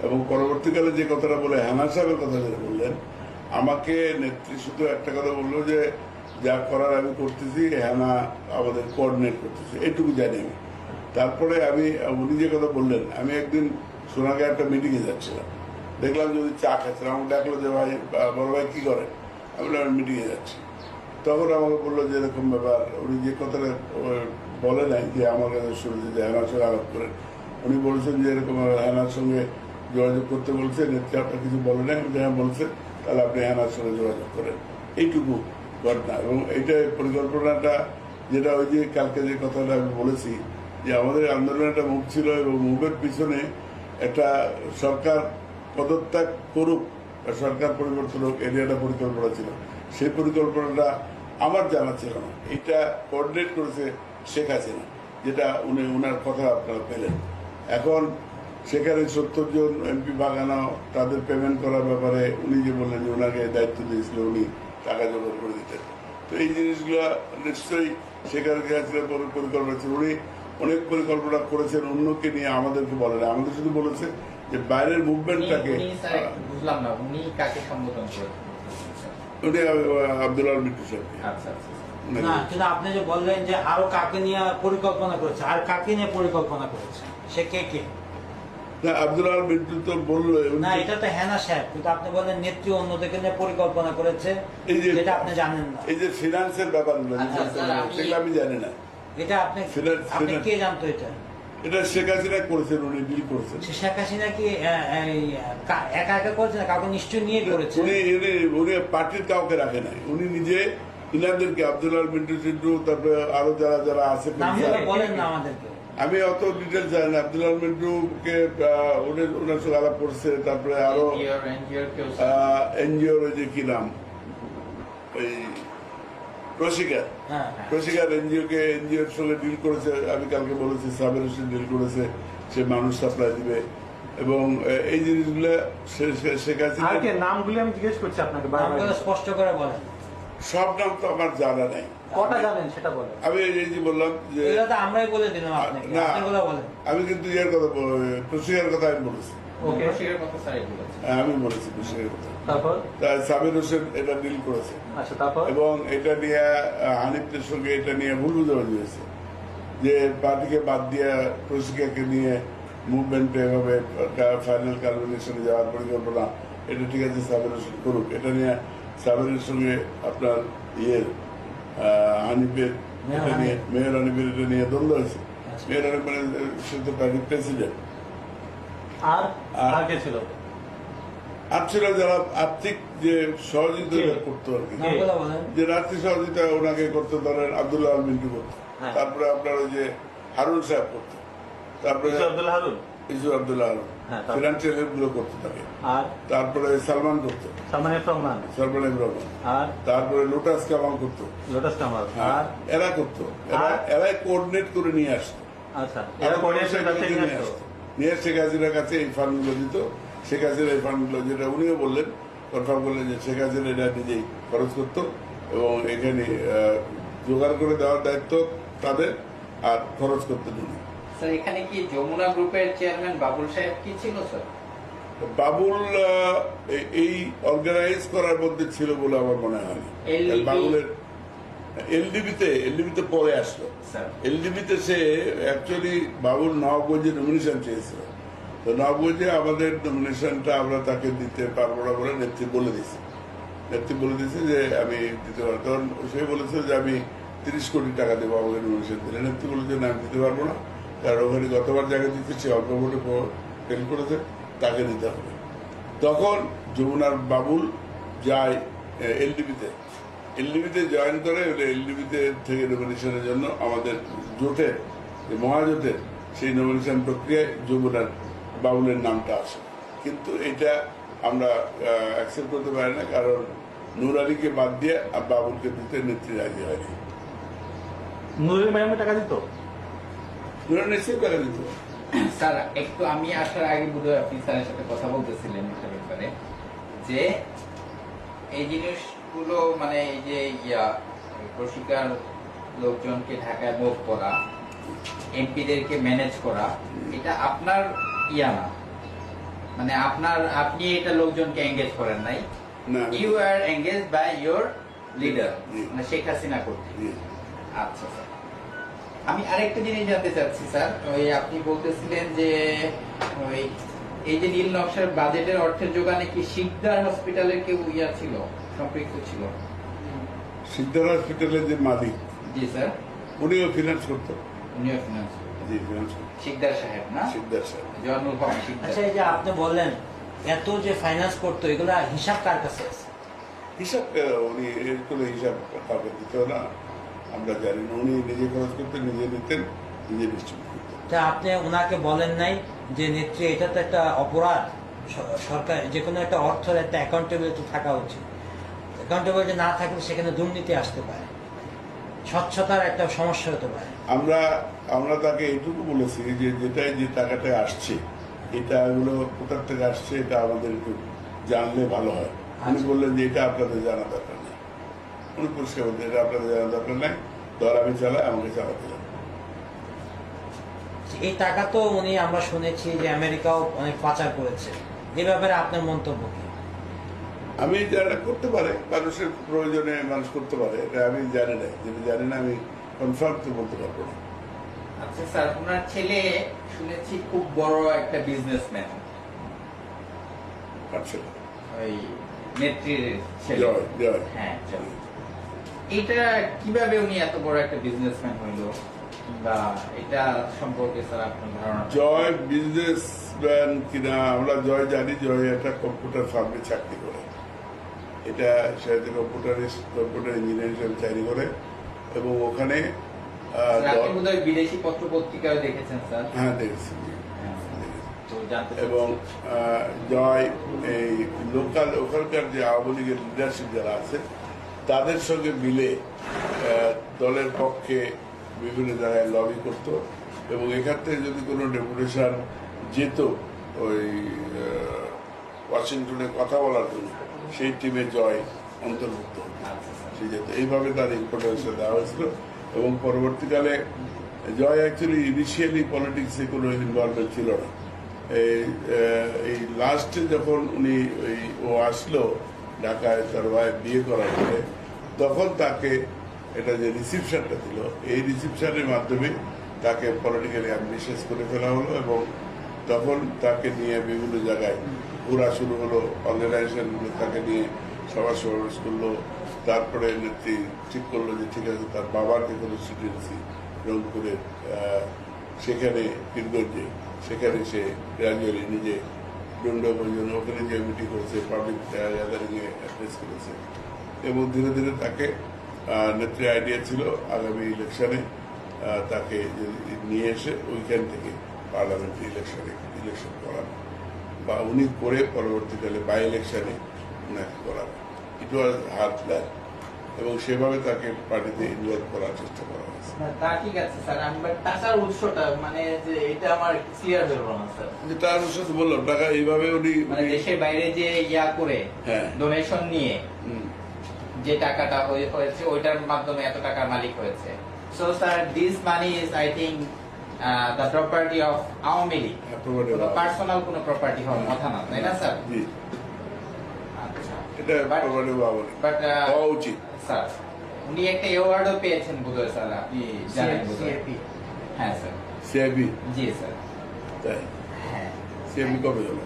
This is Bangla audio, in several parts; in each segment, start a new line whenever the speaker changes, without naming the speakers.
এবং পরবর্তীকালে যে কথাটা বলে হেনা সাহেবের কথা যেটা বললেন, আমাকে নেত্রী শুধু একটা কথা বললো যে যা করার আমি করতেছি, হেনা আমাদের কোঅর্ডিনেট করতেছি, এইটুকু জানি আমি। তারপরে উনি যে কথা বললেন, আমি একদিন সোনাগাঁয়ে একটা মিটিংয়ে যাচ্ছিলাম, দেখলাম যদি চা খাচ্ছিলাম, আমাকে ডাকলো যে ভাই বড় ভাই কী করেন, আমি বললাম মিটিংয়ে যাচ্ছি। তখন আমাকে বললো যে এরকম ব্যাপার, উনি যে কথাটা বলে নাই যে আমার কাছে শুনেছে যে হেনার সঙ্গে আলাপ করেন, উনি বলছেন যে এরকম হেনার সঙ্গে যোগাযোগ করতে বলছে, নেত্রী আপনার কিছু বলে নাই, হ্যাঁ বলছে, তাহলে আপনি হেনার সঙ্গে যোগাযোগ করেন, এইটুকু ঘটনা। এবং এইটা পরিকল্পনাটা যেটা ওই যে কালকে যে কথাটা আমি বলেছি যে আমাদের আন্দোলনের একটা মুখ ছিল এবং মুখের পিছনে একটা সরকার পদত্যাগ করুক, সরকার পরিবর্তন হোক, এর একটা পরিকল্পনা ছিল। সেই পরিকল্পনাটা আমার জানা ছিল না, এটা কোঅর্ডিনেট করেছে শেখ হাসিনা, যেটা উনি ওনার কথা আপনারা পেলেন। এখন সেখানে 70 জন এমপি বাগানো, তাদের পেমেন্ট করার ব্যাপারে উনি যে বললেন যে ওনাকে দায়িত্ব দিয়েছিল, উনি টাকা জোগাড় করে দিতেন। তো এই জিনিসগুলো নিশ্চয়ই সেখানে পরিকল্পনা ছিল। উনি অনেক পরিকল্পনা করেছেন অন্যকে নিয়ে, আমাদেরকে বলেন, আমাদের শুধু বলেছে যে বাইরের মুভমেন্টটাকে।
বুঝলাম না উনি কাকে সম্বোধন করেন?
উনি আব্দুল আল মিন্টু সাহেবকে।
আচ্ছা আচ্ছা।
না, কিন্তু আপনি যে বললেন যে আরো কাকে নিয়ে পরিকল্পনা করেছে, আর কাকে নিয়ে পরিকল্পনা করেছে, সে কে কে?
না, আব্দুল আল মিন্টু তো বললো
না, এটা তো হেনা সাহেব, কিন্তু আপনি বললেন নেত্রী অন্যদেরকে নিয়ে পরিকল্পনা করেছে, যেটা আপনি জানেন না।
এই যে ফিনান্সের ব্যাপারগুলো সেগুলো আমি জানি না।
এটা আপনি কে জানতো?
এটা শেখ হাসিনা করেছেন, উনি ডিল করেছেন।
শেখ হাসিনা কি একা একা করেছেন? কাউকে নিশ্চয় নিয়ে করেছেন।
উনি পার্টির কাউকে রাখে নাই, উনি নিজে ইনাদেরকে, আব্দুল আল মিন্টু সিন্টু, তারপরে আরো যারা যারা আছে,
বলেন না আমাদেরকে।
আমি অত ডিটেলস জানি না। আব্দুল আল মিন্টুকে ওনার সঙ্গে আলাপ করছে, তারপরে আরো এনজিওর ওই যে কি নাম, ওই প্রশিকার এনজিওর সঙ্গে ডিল করেছে। আমি কালকে বলেছি সাবের হোসেন ডিল করেছে, সে মানুষ সাপ্লাই দিবে। এবং এই জিনিসগুলো শেখ হাসিনা
নামগুলি আমি জিজ্ঞেস করছি আপনাকে,
স্পষ্ট করে বলেন।
সব নাম তো আমার জানা নাই,
কটা জানেন সেটা বলেন।
আমি এই যে বললাম যে
আমরাই বলে দিলাম আপনাকে,
আমি কিন্তু ইয়ের কথা, প্রশিকার কথা আমি বলেছি, আমি বলেছি প্রশিকার কথা।
তারপর
সাবের হোসেন এটা ডিল করেছে।
আচ্ছা, তারপর
এবং এটা নিয়ে হানিফের সঙ্গে এটা নিয়ে ভুল বুঝাবুঝি হয়েছে যে পার্টিকে বাদ দিয়ে প্রশিকাকে নিয়ে মুভমেন্টে এভাবে ফাইনাল কালমিনেশনে যাওয়ার পরিকল্পনা, এটা ঠিক আছে সাবের হোসেন করুক। এটা নিয়ে সাবেরের সঙ্গে আপনার হানিফের এটা নিয়ে, মেয়র হানিফের এটা নিয়ে দ্বন্দ্ব হয়েছে। মেয়র হানিফ মানে সে তো পার্টির প্রেসিডেন্ট।
আর কে ছিল?
আর ছিল যারা আর্থিক যে সহযোগিতা করতো আর কি, যে আর্থিক সহযোগিতা ওনাকে করতো, ধরেন আব্দুল্লাহ আল মিন্টু করতো, তারপরে আপনার ওই যে হারুন সাহেব করতো, তারপরে
Abdullah Harun,
issue Abdullah Harun financial help গুলো করতো তাকে,
আর
তারপরে সালমান করতো,
সালমান এফ রহমান,
আর তারপরে লোটাস কামাল করতো, আর এরা করতো, এরাই কোঅর্ডিনেট করে নিয়ে আসতো।
আচ্ছা,
নিয়ে শেখ হাসিনার কাছে এই ফান্ডগুলো দিত। শেখ হাসিনা এই ফান্ডগুলো, যেটা উনিও বললেন, কনফার্ম করলেন যে শেখ হাসিনা এটা নিজেই খরচ করতো এবং এখানে জোগাড় করে দেওয়ার দায়িত্ব তাদের, আর খরচ করতে উনি।
স্যার, এখানে কি যমুনা গ্রুপের চেয়ারম্যান বাবুল সাহেব কি ছিল স্যার?
বাবুল এই অর্গানাইজ করার মধ্যে ছিল বলে আমার মনে হয়। বাবুলের এলডিবিতে পরে আসলো। এলডিবিতে সে অ্যাকচুয়ালি বাবুল নবাবগঞ্জে নমিনেশন চেয়েছিল, তো নবাবগঞ্জে আমাদের নমিনেশনটা আমরা তাকে দিতে পারবো না বলে নেত্রী বলে দিয়েছে যে আমি দিতে পারবো। তখন সে বলেছে যে আমি 30 কোটি টাকা দেবো আমাকে নমিনেশন দিলে। নেত্রী বলেছে না, আমি দিতে পারবো না, কারণ ওখানে গতবার জায়গা দিতে সে অল্প ভোটে ফেল করেছে, তাকে দিতে হবে। তখন যমুনার বাবুল যায় এলডিবিতে জয়েন করে। এলডিবিতে থেকে নমিনেশনের জন্য আমাদের জোটের, মহাজোটের সেই নমিনেশন প্রক্রিয়ায় যমুনার বাবুলের নামটা আসে, কিন্তু এটা আমরা অ্যাকসেপ্ট করতে পারি না, কারণ নূর আলীকে বাদ দিয়ে আর বাবুলকে দিতে নেত্রী রাজি হয়নি।
নূর আলী ম্যাডাম টাকা দিত,
নূর আলী নিশ্চয়ই টাকা দিত।
স্যার, একটু আমি আসার আগে বোধহয় আপনি স্যারের সাথে কথা বলতেছিলেন একটা ব্যাপারে, যে এই জিনিসগুলো মানে এই যে প্রশিকার লোকজনকে ঢাকায় মুভ করা, এমপিদেরকে ম্যানেজ করা, এটা আপনার না, মানে আপনি এটা লোকজনকে এঙ্গেজ করেন নাই,
না
you are engage by your leader,
ji.
মানে শেখ হাসিনা কর্তৃক।
জি।
আচ্ছা স্যার, আমি আরেকটা জিনিস জানতে চাচ্ছি স্যার, ওই আপনি বলতেছিলেন যে ওই এই যে নীল নকশার বাজেটের অর্থের যোগানে কি শিকদার হসপিটালের কেউ ছিল, সম্পৃক্ত ছিল?
সিদ্ধার হসপিটালের যে মালিক,
জি স্যার,
উনিও ফিনান্স করতো।
উনিও ফিনান্স,
জি, ফিনান্স করতো
শিকদার সাহেব না,
সিদ্ধার সাহেব।
জয়নুল হক শিকদার।
আচ্ছা, এই যে আপনি বললেন এত যে ফাইন্যান্স করতো, এগুলা হিসাব কার কাছে আছে?
হিসাব উনি এগুলো হিসাব কাউকে দিত না, আমরা জানি না। উনি নিজে খরচ করতেন, নিজে নিতেন, নিজে ডিস্ট্রিবিউট করতেন।
তা আপনি ওনাকে বলেন নাই যে নেত্রী, এটা তো একটা অপরাধ, সরকার যে কোনো একটা অর্থের একটা অ্যাকাউন্টেবিলিটি থাকা উচিত, অ্যাকাউন্টেবিলিটি না থাকলে সেখানে দুর্নীতি আসতে পারে, স্বচ্ছতার একটা সমস্যা হতে পারে।
আমরা তাকে এইটুকু বলেছি যে যেটাই যে টাকাটা আসছে, এটা এগুলো কোথার থেকে আসছে এটা আমাদের একটু জানলে ভালো হয়। উনি
আচ্ছা।
বললেন যে এটা আপনাদের জানা দরকার নেই। উনি পরিষ্কার বলছেন এটা আপনাদের জানা দরকার নেই, ধর আমি চালাই, আমাকে চালাতে যান।
এই টাকা তো উনি, আমরা শুনেছি যে আমেরিকাও অনেক পাচার করেছে, এই ব্যাপারে আপনার মন্তব্য কি?
আমি যারা করতে পারে, মানুষের প্রয়োজনে মানুষ করতে পারে, এটা আমি জানি না। যেটা জানি না আমি কনফার্ম তো বলতে পারবো না।
আচ্ছা স্যার, ওনার ছেলে শুনেছি খুব বড় একটা বিজনেসম্যান,
আচ্ছা,
ওই নেত্রীর ছেলে।
জয় জয়।
হ্যাঁ, জয়। এটা কিভাবে উনি এত বড় একটা বিজনেসম্যান হইলো, কিংবা এটা সম্পর্কে স্যার আপনার ধারণা?
জয় বিজনেসম্যান কিনা আমরা জয় জানি, জয় একটা কম্পিউটার ফার্মে চাকরি করে। এটা সে কম্পিউটার ইঞ্জিনিয়ার হিসেবে চাকরি করে এবং ওখানে
স্যার, আপনি বোধহয় বিদেশি পত্র পত্রিকায় দেখেছেন স্যার।
হ্যাঁ দেখেছি।
হ্যাঁ, তো জানতে
এবং জয় এই লোকাল ওখানকার যে আওয়ামী লীগের লিডারশিপ যারা আছে তাদের সঙ্গে মিলে দলের পক্ষে বিভিন্ন জায়গায় লবি করত এবং এখান থেকে যদি কোনো ডেপুটেশন যেত ওই ওয়াশিংটনে কথা বলার জন্য, সেই টিমে জয় অন্তর্ভুক্ত হতো।
আচ্ছা স্যার।
সে যেত। এইভাবে তার ইম্পর্টেন্সটা দেওয়া হয়েছিল এবং পরবর্তীকালে জয় অ্যাকচুয়ালি ইনিশিয়ালি পলিটিক্সে কোনো ইনভলভমেন্ট ছিল না। এই লাস্টে যখন উনি ও আসলো ঢাকায় তার ভাই বিয়ে করার পরে, তখন তাকে এটা যে রিসিপশনটা ছিল, এই রিসিপশনের মাধ্যমে তাকে পলিটিক্যালি অ্যাম্বিশিয়াস করে ফেলা হলো এবং তখন তাকে নিয়ে বিভিন্ন জায়গায় ঘোরা শুরু হলো, অর্গানাইজেশনগুলো তাকে নিয়ে সভা সমাবেশ করলো। তারপরে নেত্রী ঠিক করলো যে ঠিক আছে, তার বাবার যে কনস্টিটিউয়েন্সি রংপুরে, সেখানে পীরগঞ্জে, সেখানে সে গ্রাজুয়ালি নিজে ডন্ডবঞ্জন ওখানে যে মিটিং করেছে, পাবলিক গ্যাদারিংয়ে অ্যাড্রেস করেছে এবং ধীরে ধীরে তাকে নেত্রী আইডিয়া ছিল আগামী ইলেকশনে তাকে নিয়ে এসে ওইখান থেকে পার্লামেন্টারি ইলেকশন করানো বা উনি করে পরবর্তীকালে বাই ইলেকশনে উনাকে করানো। ইট ওয়াজ হার প্ল্যান এবং সেভাবে তাকে পার্টিতে ইনভলভ করার চেষ্টা করা হয়েছে।
না, তা ঠিক আছে স্যার, আমি টাকার উৎসটা মানে যে এটা আমার ক্লিয়ার হলো না স্যার।
যে তার সাথে বললাম টাকা এইভাবে উনি
মানে দেশের বাইরে যে করে
হ্যাঁ।
ডোনেশন নিয়ে
হুম,
যে টাকাটা হয়েছে, ওইটার মাধ্যমে এত টাকার মালিক হয়েছে। So sir, this money is I think the property of Awami League,
property of-
personal কোনো প্রপার্টি হওয়ার কথা না, তাই না স্যার?
জি,
আচ্ছা,
এটা
But-
প্রপার্টি বাবা
বাট
হওয়া উচিত।
স্যার, উনি একটা অ্যাওয়ার্ডও পেয়েছেন বোধহয় স্যার, আপনি জানেন বোধহয়। হ্যাঁ স্যার।
সিআইবি
জি স্যার।
তাই
হ্যাঁ,
সিআইবি কবে হলো?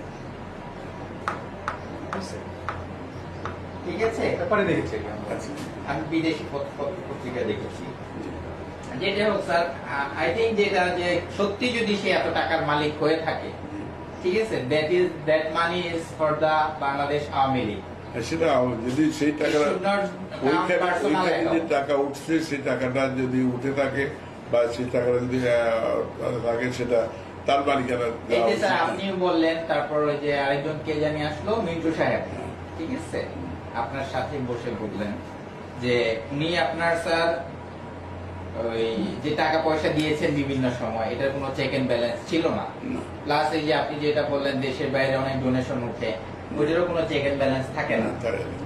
ঠিক আছে।
ব্যাপারে দেখেছি আমরা।
আচ্ছা,
আমি বিদেশি পত্রিকা দেখেছি।
জি।
যেটা হোক স্যার, আই থিঙ্ক যেটা যে সত্যি যদি সে এত টাকার মালিক হয়ে থাকে, ঠিক আছে, that money is for the Bangladesh Awami League.
আর সেটা যদি সেই টাকা
It should not count personal
ওইখানে যে
account.
টাকা উঠছে সেই টাকাটা যদি উঠে থাকে বা সেই টাকাটা যদি থাকে সেটা তার মালিকানা
এই
দেওয়া
যে
উচিত
স্যার
না।
আপনি বললেন, তারপর ওই যে আরেকজন কে জানি আসলো, মিন্টু সাহেব, ঠিক আছে, আপনার সাথে বসে বললেন যে উনি আপনার স্যার ওই যে টাকা পয়সা দিয়েছেন বিভিন্ন সময়, এটার কোনো চেক এন্ড ব্যালেন্স ছিল না।
না।
প্লাস এই যে আপনি যেটা বললেন দেশের বাইরে অনেক ডোনেশন উঠে, ওইটারও কোনো চেক এন্ড ব্যালেন্স থাকে না।
থাকে না।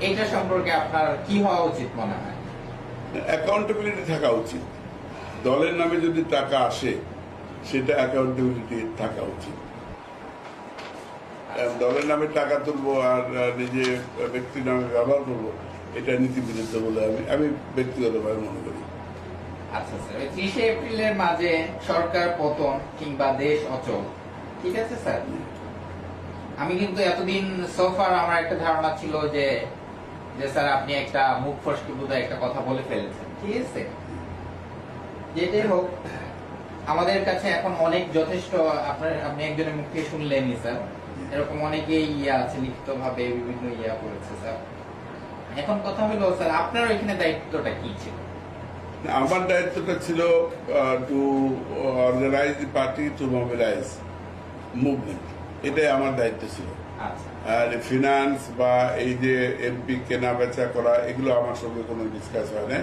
এটা সম্পর্কে আপনার কি হওয়া উচিত মনে হয়?
অ্যাকাউন্টেবিলিটি থাকা উচিত। দলের নামে যদি টাকা আসে সেটা অ্যাকাউন্টেবিলিটি থাকা উচিত। দলের নামে টাকা তুলবো আর নিজে ব্যক্তির নামে ব্যবহার করবো, এটা নীতি বিরুদ্ধ বলে আমি ব্যক্তিগতভাবে মনে করি।
আচ্ছা স্যার, 30 এপ্রিলের মাঝে সরকার পতন কিংবা দেশ অচল, ঠিক আছে স্যার? আমি কিন্তু এতদিন সোফার আমার একটা ধারণা ছিল যে যে স্যার আপনি একটা মুখ ফসকে বোধহয় একটা কথা বলে ফেলেছেন, ঠিক আছে? যেটাই হোক, আমাদের কাছে এখন অনেক যথেষ্ট, আপনি একজনের মুখ থেকে শুনলেনই স্যার, এরকম অনেকেই আছে লিখিত ভাবে বিভিন্ন করেছে স্যার। এখন কথা হলো স্যার, আপনার ওইখানে দায়িত্বটা কি ছিল?
আমার দায়িত্বটা ছিল to organise the party, to mobilise movement, এটাই আমার দায়িত্ব ছিল।
আচ্ছা
আর ফিনান্স বা এই যে এমপি কেনা বেচা করা, এগুলো আমার সঙ্গে কোনো ডিসকাস হয় না,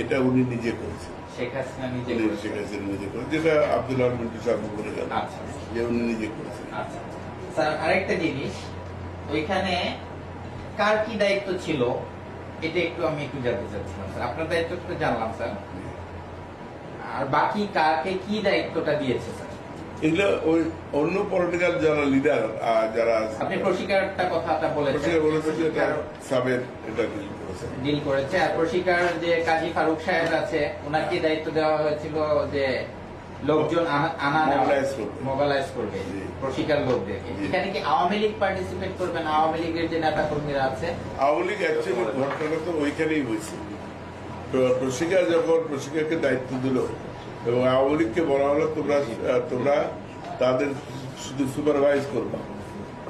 এটা উনি নিজে করেছেন।
শেখ হাসিনা নিজে
উনি
করেছে।
শেখ হাসিনা নিজে করেছেন, যেটা আব্দুল মিন্টু সাহেব বলে গেল
আচ্ছা
যে উনি নিজে করেছেন।
আচ্ছা স্যার, আরেকটা জিনিস, ওইখানে কার কি দায়িত্ব ছিল এটা আমি একটু জানতে চাচ্ছিলাম স্যার। আপনার দায়িত্বটা তো জানলাম স্যার, আর বাকি কাকে কি দায়িত্বটা দিয়েছে স্যার?
এগুলো ওই অন্য পলিটিক্যাল যারা লিডার যারা
আপনি প্রশিকারটা কথাটা বলেছেন,
বলেছে যে এটা সাবের এটা ডিল করেছে।
ডিল করেছে। আর প্রশিকার যে কাজী ফারুক সাহেব আছে, ওনাকে দায়িত্ব দেওয়া হয়েছিল যে লোকজন মোবাইলাইজ করবে
জি।
প্রশিকার লোকদেরকে।
জি।
এখানে কি আওয়ামী লীগ পার্টিসিপেট করবেন? আওয়ামী লীগের যে নেতা কর্মীরা আছে,
আওয়ামী লীগ অ্যাকচুয়ালি ঘটনাটা তো ওইখানেই হয়েছে। তো প্রশিকারকে দায়িত্ব দিল এবং আওয়ামী লীগকে বলা হলো তোমরা তাদের শুধু সুপারভাইজ করবা,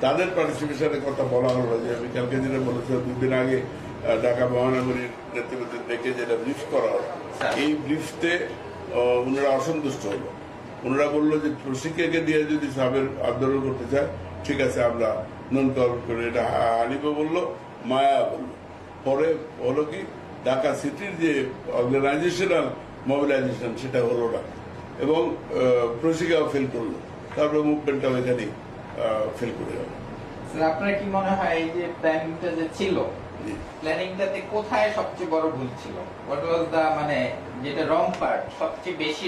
তাদের পার্টিসিপেশনের কথা বলা হলো। যে আমি কালকে যেটা বলেছি, 2 দিন আগে ঢাকা মহানগরীর নেতৃত্ব ডেকে যেটা ব্রিফ করা হলো, এই ব্রিফতে ওনারা অসন্তুষ্ট হলো। ওনারা বললো যে প্রশিকারকে দিয়ে যদি সাবের আন্দোলন করতে চায়, ঠিক আছে আমরা নন কল করে, এটা হানিফা বললো, মায়া বললো। পরে হলো কি, ঢাকা সিটির যে অর্গানাইজেশনাল মোবিলাইজেশন সেটা হলো না এবং প্রশিকাও ফেল করলো, তারপরে মুভমেন্টটাও এখানেই ফেল করে গেল।
স্যার আপনার কি মনে হয় এই যে প্ল্যানিংটা যে ছিল,
জি।
প্ল্যানিংটাতে কোথায় সবচেয়ে বড় ভুল ছিল? হোয়াট ওয়াজ দা, মানে যেটা রং পার্ট, সবচেয়ে বেশি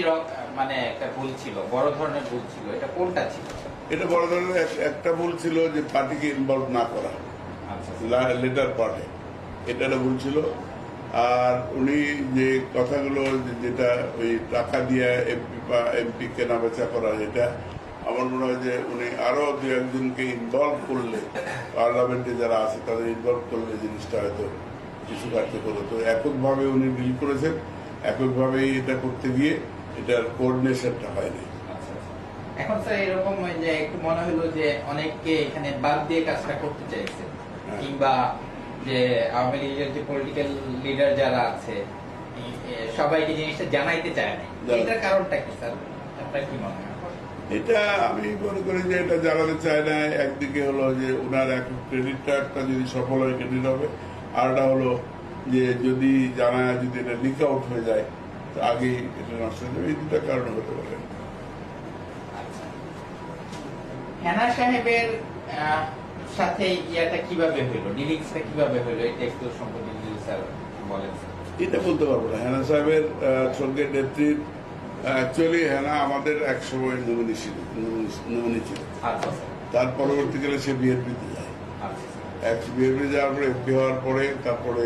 মানে একটা ভুল ছিল, বড় ধরনের ভুল ছিল, এটা কোনটা ছিল?
এটা বড় ধরনের একটা ভুল ছিল যে পার্টিকে ইনভলভ না করা
আচ্ছা
লেটার পার্টে, এটা একটা ভুল ছিল। আর উনি যে কথাগুলো যেটা ওই টাকা দিয়ে এমপি কেনা বেচা করা, এটা আমার মনে হয় যে উনি আরো 2-1জনকে ইনভলভ করলে, পার্লামেন্টে যারা আছে তাদের ইনভলভ করলে জিনিসটা হয়তো কিছু কার্যকর হতো। এককভাবে উনি ডিল করেছেন, এককভাবেই এটা করতে গিয়ে এটার কোঅর্ডিনেশনটা হয়নি।
আচ্ছা। এখন স্যার এরকম যে একটু মনে হলো যে অনেককে এখানে বাদ দিয়ে কাজটা করতে চাইছে,
হ্যাঁ।
কিংবা যে আওয়ামী লীগের যে পলিটিক্যাল লিডার যারা আছে সবাইকে জিনিসটা জানাইতে চায় না, এটার কারণটা কি স্যার? আপনার কি মনে হয়?
এটা আমি মনে করি যে এটা জানাতে চায় না। একদিকে হলো যে ওনার ক্রেডিটটা একটা যদি সফল হয় ক্রেডিট হবে, আরটা হলো যে যদি জানায় যদি এটা লিক আউট হয়ে যায় তো আগেই এটা নষ্ট হয়ে যাবে। এই দুটা কারণ হতে পারে।
আচ্ছা, হেনা সাহেবের সাথে ইয়াটা কিভাবে হইলো, ডিলিংসটা কিভাবে হইলো, এটা একটু সম্পর্কে যদি স্যার বলেন।
এটা বলতে পারবো না। হেনা সাহেবের সঙ্গে নেত্রীর অ্যাকচুয়ালি হেনা আমাদের এক সময় নমিনি ছিল।
আচ্ছা স্যার।
তার পরবর্তীকালে সে বিএনপিতে যায়।
আচ্ছা
বিএনপি যাওয়ার পরে এমপি হওয়ার পরে তারপরে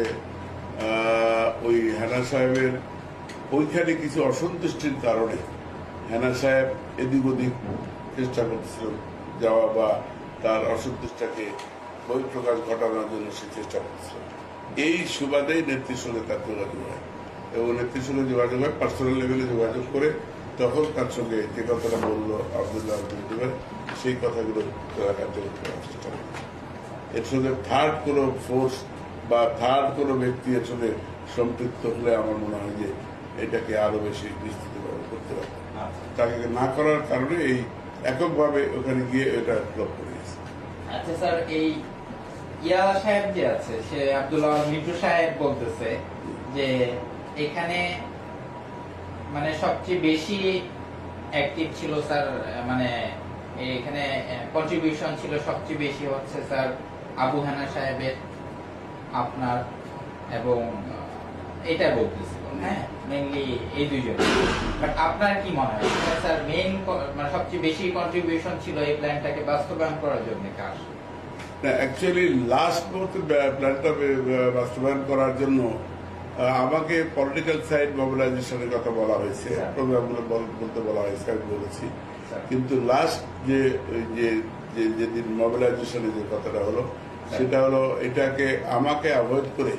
ওই হেনা সাহেবের ওইখানে কিছু অসন্তুষ্টির কারণে হেনা সাহেব এদিক ওদিক চেষ্টা করতেছিল যাওয়া বা তার অসন্তুষ্টটাকে বহিঃপ্রকাশ ঘটানোর জন্য সে চেষ্টা করতেছিল। এই সুবাদেই নেত্রীর সঙ্গে তার যোগাযোগ হয় এবং নেত্রীর সঙ্গে যোগাযোগ হয়, পার্সোনাল লেভেলে যোগাযোগ করে তখন তার সঙ্গে যে কথাটা বললো আব্দুল্লাহ সেই কথাগুলো কার্যকর করার চেষ্টা করে। এর সঙ্গে থার্ড কোনো ফোর্স বা থার্ড কোনো ব্যক্তি এর সঙ্গে সম্পৃক্ত হলে আমার মনে হয় যে এটাকে আরো বেশি বিস্তৃত করতে পারে। তাকে না করার কারণে এই এককভাবে ওখানে গিয়ে এটা ব্লক করে গেছে।
আচ্ছা স্যার, এই ইয়া সাহেব যে আছে, সে আব্দুল্লাহ মিন্টু সাহেব বলতেছে যে এখানে মানে সবচেয়ে বেশি অ্যাক্টিভ ছিল স্যার, মানে এখানে কন্ট্রিবিউশন ছিল সবচেয়ে বেশি হচ্ছে স্যার আবু হেনা সাহেবের, আপনার, এবং এটা বলতেছিল হ্যাঁ, মেইনলি এই দুইজন। বাট আপনার কি মনে হয় স্যার, মেইন মানে সবচেয়ে বেশি কন্ট্রিবিউশন ছিল এই প্ল্যানটাকে বাস্তবায়ন করার জন্য কার?
না, অ্যাকচুয়ালি লাস্ট মুহূর্তে প্ল্যানটা বাস্তবায়ন করার জন্য আমাকে পলিটিক্যাল সাইড মোবিলাইজেশনের কথা বলা হয়েছে, প্রোগ্রামগুলো বলতে বলা হয়েছে, আমি বলেছি। কিন্তু লাস্ট যেদিন মোবিলাইজেশনের যে কথাটা হলো, সেটা হলো এটাকে আমাকে অ্যাভয়েড করে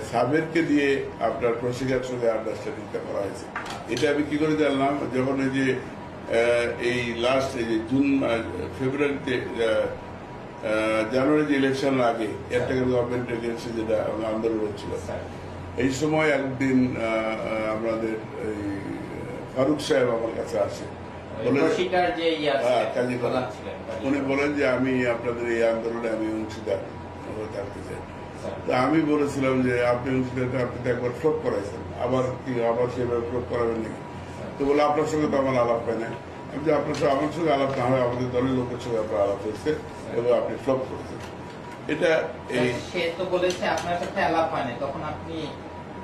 সাবেরকে দিয়ে আপনার প্রশিকার সঙ্গে আন্ডারস্ট্যান্ডিংটা করা হয়েছে। এটা আমি কি করে জানলাম, যখন এই যে এই লাস্ট এই যে জুন ফেব্রুয়ারিতে জানুয়ারি যে ইলেকশন আগে একটা গভর্নমেন্ট এগেন্সে যেটা আন্দোলন হচ্ছিল, এই সময় একদিন আমাদের এই ফারুক সাহেব আমার কাছে আসে, উনি বলেন যে আমি আপনাদের এই আন্দোলনে আমি অংশীদার থাকতে চাই। তা আমি বলেছিলাম যে আপনি অংশীদার, আপনি তো একবার ফ্লোপ করাইছেন, আবার সেভাবে ফ্লোপ করাবেন নাকি? তো বলে আপনার সঙ্গে তো আমার আলাপ হয় না। আমি যে আপনার সঙ্গে আমার সঙ্গে আলাপ না হয় আমাদের দলের লোকের সঙ্গে আপনার আলাপ হয়েছে এবং আপনি ফ্লপ করেছেন। এটা এই
সে তো বলেছে আপনার সাথে আলাপ হয় না, তখন আপনি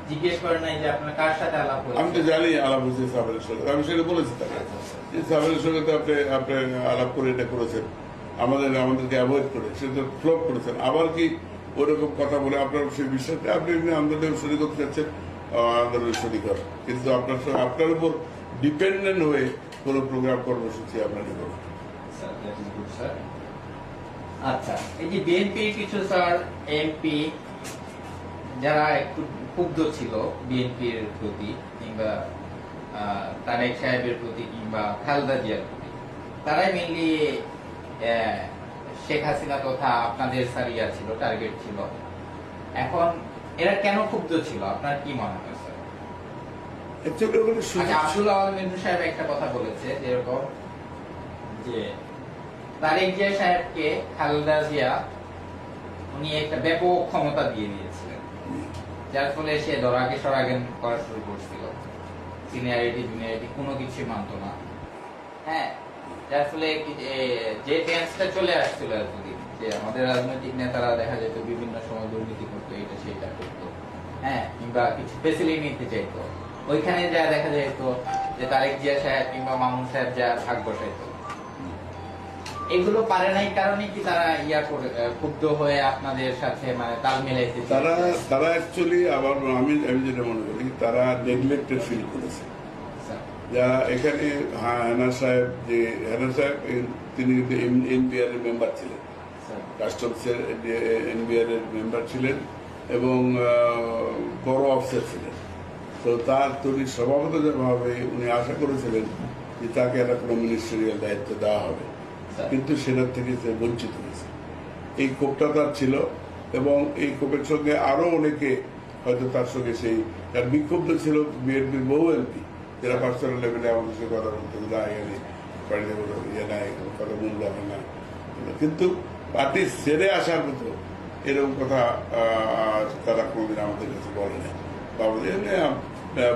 জিজ্ঞেস করেন নাই যে আপনার কার সাথে আলাপ হয়েছে?
আমি তো জানি আলাপ হয়েছে সাবেরের সঙ্গে, আমি সেটা বলেছি তাকে যে সাবেরের সঙ্গে তো আপনি আলাপ করে এটা করেছেন, আমাদেরকে অ্যাভয়েড করে, সে তো ফ্লপ করেছেন। আবার কি ওরকম কথা বলে আপনার সেই বিশ্বাসে আপনি এমনি আন্দোলনে শরিক করতে চাচ্ছেন, আন্দোলনের শরিক হন, কিন্তু আপনার উপর ডিপেন্ডেন্ট হয়ে কোনো প্রোগ্রাম কর্মসূচি আমরা নেব।
আচ্ছা, এই যে বিএনপির কিছু স্যার এমপি যারা একটু ক্ষুব্ধ ছিল বিএনপির প্রতি কিংবা তারেক সাহেবের প্রতি কিংবা খালেদা জিয়ার প্রতি, তারাই মেনলি শেখ হাসিনা তথা আপনাদের সারিয়া ছিল, টার্গেট ছিল। এখন এরা কেন ক্ষুব্ধ ছিল আপনার কি মনে হয় স্যার? আব্দুল আওয়াল মিন্টু সাহেব একটা কথা বলেছে, যেরকম যে তারেক জিয়া সাহেবকে খালেদা জিয়া উনি একটা ব্যাপক ক্ষমতা দিয়ে দিয়েছিলেন, যার ফলে সে দরাগে সরাগেন করা শুরু করছিল, সিনিয়রিটি জুনিয়রিটি কোনো কিছু মানত না। হ্যাঁ, যার ফলে যে টেন্সটা চলে আসছিল এতদিন, যে আমাদের রাজনৈতিক নেতারা দেখা যেত বিভিন্ন সময় দুর্নীতি করতো, এটা সেটা করতো, হ্যাঁ, কিংবা কিছু ফেসিলিটি নিতে চাইতো, ওইখানে যা দেখা যেত যে তারেক জিয়া সাহেব কিংবা মামুন সাহেব যা ভাগ বসাইতো। এগুলো পারে নাই কারণে কি তারা ক্ষুব্ধ হয়ে আপনাদের সাথে মানে তাল মিলাইতে?
তারা অ্যাকচুয়ালি আবার আমি যেটা মনে করি, তারা নেগলেক্টেড ফিল করেছে। যারা এখানে হেনা সাহেব তিনি কিন্তু এনবিআর এর মেম্বার ছিলেন, কাস্টমসের এনবিআর এর মেম্বার ছিলেন এবং বড় অফিসার ছিলেন। তো তিনি স্বভাবতভাবে উনি আশা করেছিলেন যে তাকে একটা কোনো মিনিস্ট্রিয়াল দায়িত্ব দেওয়া হবে, কিন্তু সেটার থেকে সে বঞ্চিত হয়েছে। এই ক্ষোভটা তার ছিল এবং এই ক্ষোভের সঙ্গে আরো অনেকে হয়তো তার সঙ্গে সেই বিক্ষুব্ধ ছিল বিএনপির বহু এমপি, যারা পার্সোনাল লেভেলে আমাদের সঙ্গে কথা বলতে বাড়িতে ইয়ে নাই, কথা মূল্য হয় না, কিন্তু পার্টি ছেড়ে আসার মতো এরকম কথা তারা কোনোদিন আমাদের কাছে বলে না।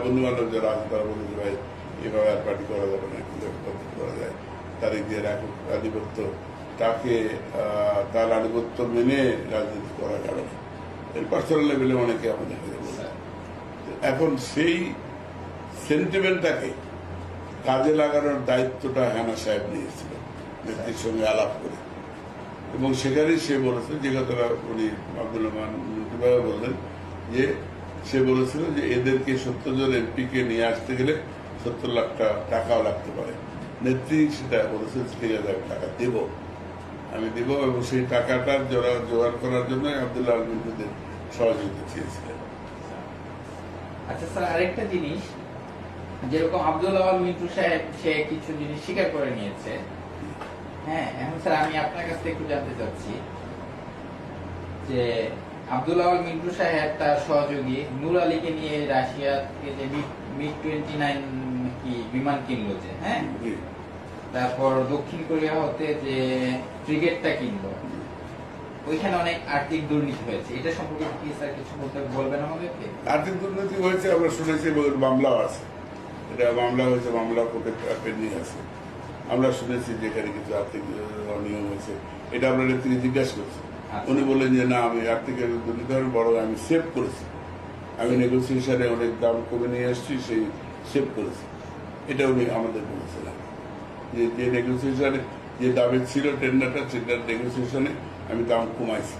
বন্ধু বান্ধব যারা আছে তারা বলে যে ভাই এভাবে আর পার্টি করা যাবে না, করা যায়, তারিখ দিয়ে আধিপত্য, তাকে তার আধিপত্য মেনে রাজনীতি করা যাবে না, এর পার্সোনাল লেভেলে অনেকে আমাদের বলে। এখন সেই সেন্টিমেন্টটাকে কাজে লাগানোর দায়িত্বটা হেনা সাহেব নিয়েছিল নেত্রীর সঙ্গে আলাপ করে, এবং সেখানেই সে বলেছে যে কথাটা উনি আব্দুল রহমান বললেন, যে সে বলেছিল যে এদেরকে 70 জন এমপিকে নিয়ে আসতে গেলে 70 লাখ টাকাও লাগতে পারে। নেত্রী সেটা বলেছে, ঠিক আছে আমি টাকা দেব, আমি দেব, এবং সেই টাকাটা জোগাড় করার জন্য আব্দুল্লাহ আল মিন্টুদের সহযোগিতা চেয়েছিলেন।
আচ্ছা স্যার, আরেকটা জিনিস, যেরকম আব্দুল আওয়াল মিন্টু সাহেব সে কিছু জিনিস স্বীকার করে নিয়েছে। হ্যাঁ, এখন স্যার আমি আপনার কাছ থেকে একটু জানতে চাচ্ছি যে আব্দুল আওয়াল মিন্টু সাহেব তার সহযোগী নূর আলীকে নিয়ে রাশিয়া থেকে যে MiG-29 কি বিমান কিনলো, যে হ্যাঁ, তারপর দক্ষিণ কোরিয়া হতে যে ফ্রিগেটটা কিনলো, ওইখানে অনেক আর্থিক দুর্নীতি হয়েছে। এটা সম্পর্কে কি স্যার কিছু বলবেন আমাদেরকে?
আর্থিক দুর্নীতি হয়েছে আমরা শুনেছি, মামলাও আছে, এটা মামলা হয়েছে, মামলা কোর্টে পেন্ডিং আছে। আমরা শুনেছি যে এখানে কিছু আর্থিক অনিয়ম হয়েছে, এটা আমরা নেত্রী জিজ্ঞাসা করছি। উনি বললেন যে না, আমি আর্থিক দুর্নীতি বড় আমি সেভ করেছি, আমি নেগোসিয়েশনে অনেক দাম কমে নিয়ে আসছি, সেই সেভ করেছি। এটা উনি আমাদের বলেছিলেন যে যে নেগোসিয়েশনে যে দামে ছিল টেন্ডারটা, সেটার নেগোসিয়েশনে আমি দাম কমাইছি।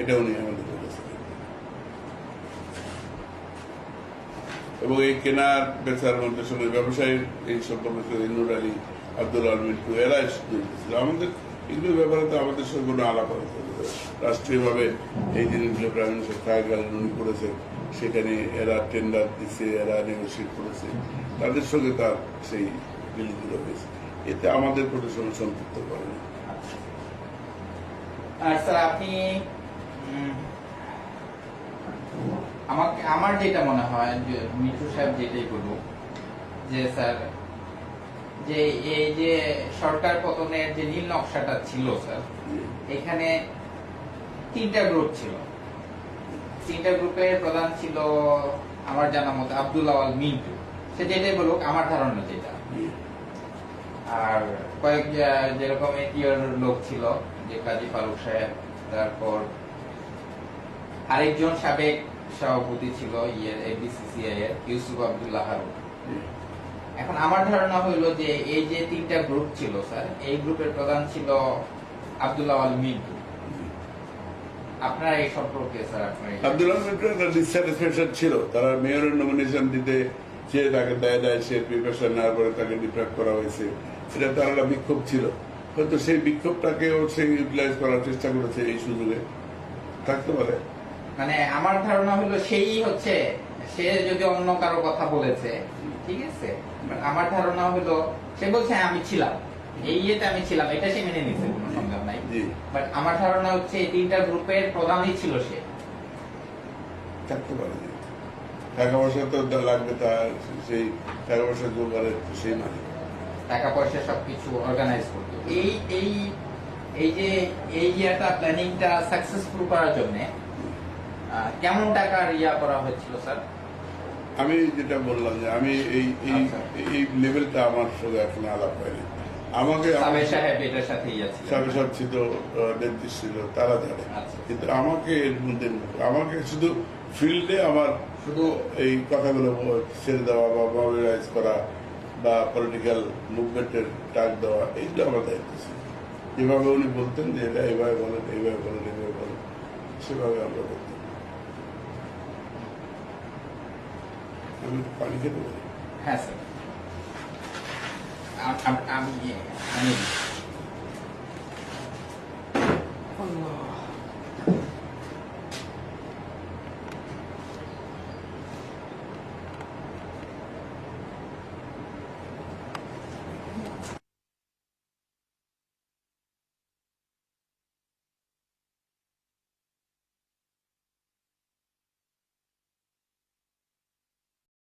এটা উনি আমাদের বলেছিলেন। এবং এই কেনার বেচার মধ্যে সঙ্গে ব্যবসায়ীর এই সম্পর্কে নুর আলী, আব্দুল আলমিন, এরা জড়িত ছিল। আমাদের এগুলোর ব্যাপারে তো আমাদের সঙ্গে কোনো আলাপ আলোচনা নেই। রাষ্ট্রীয়ভাবে এই জিনিসগুলো প্রাইম মিনিস্টার ট্রায়াল উনি করেছেন, সেখানে এরা টেন্ডার দিচ্ছে, এরা নেগোসিয়েট করেছে, তাদের সঙ্গে তার সেই বিলগুলো হয়েছে। এতে আমাদের কোনো সময় সম্পৃক্ত করেনি।
আর স্যার আপনি আমার যেটা মনে হয় যে মিঠু সাহেব যেটাই বলুক যে স্যার, যে এই যে সরকার পতনের যে নীল নকশাটা ছিল স্যার, এখানে 3টা গ্রুপ ছিল। 3টা গ্রুপের প্রধান ছিল আমার জানা মতে আব্দুল আওয়াল মিন্টু। সে যেটাই বলুক, আমার ধারণা যেটা। আর কয়েক যেরকম এটিওর লোক ছিল, যে কাজী ফারুক সাহেব, তারপর আরেকজন সাবেক সভাপতি ছিল এবিসিসিআই এর ইউসুফ আব্দুল্লাহ হারুন। এখন আমার ধারণা হইল যে এই যে 3টা গ্রুপ ছিল স্যার, এই গ্রুপের প্রধান ছিল আব্দুল আওয়াল মিন্টু। আপনার এই সম্পর্কে স্যার
আব্দুল আলমিনের একটা ডিসস্যাটিসফ্যাকশন ছিল। তারা মেয়রের নমিনেশন দিতে চেয়ে তাকে দেয়, সে প্রিপারেশন নেওয়ার পরে তাকে ডিপ্রাক্ট করা হয়েছে। এটা তার একটা বিক্ষোভ ছিল। হয়তো সেই বিক্ষোভটাকেও সে ইউটিলাইজ করার চেষ্টা করেছে এই সুযোগে, থাকতে পারে।
মানে আমার ধারণা হলো সেই হচ্ছে, সে যদি অন্য কারো কথা বলেছে, ঠিক আছে, আমার ধারণা হলো সে বলছে আমি ছিলাম, এই ইয়েতে আমি ছিলাম, এটা সে মেনে নিচ্ছে, কোনো সন্দেহ নাই। বাট আমার ধারণা হচ্ছে এই 3টা গ্রুপের প্রধানই ছিল সে।
থাকতে পারে। টাকা পয়সা তো লাগবে, তার সেই টাকা পয়সা জোগাড়ের সেই মালিক।
টাকা পয়সা সবকিছু অর্গানাইজ করতো। এই যে এই ইয়াটা প্ল্যানিংটা সাকসেসফুল করার জন্য কেমন টাকার ইয়া করা হয়েছিল স্যার?
আমি যেটা বললাম যে আমি এই লেভেলটা আমার সঙ্গে এখন আলাপ হয়নি। আমাকে
সাবেক সাহেব এটার সাথে ইয়া ছিল,
সাবেক সাহেব ছিল, নেতৃত্ব ছিল, তারা জানে। কিন্তু আমাকে এর মধ্যে আমাকে শুধু ফিল্ডে আমার শুধু এই কথাগুলো ছেড়ে দেওয়া বা মবিলাইজ করা বা পলিটিক্যাল মুভমেন্টের ডাক দেওয়া, এইগুলো আমার দায়িত্ব ছিল। যেভাবে উনি বলতেন যে এটা এইভাবে বলেন, এইভাবে বলেন, এইভাবে বলেন, সেভাবে আমরা বলতাম। আমি পানি খেতে পারি।
হ্যাঁ স্যার, আমি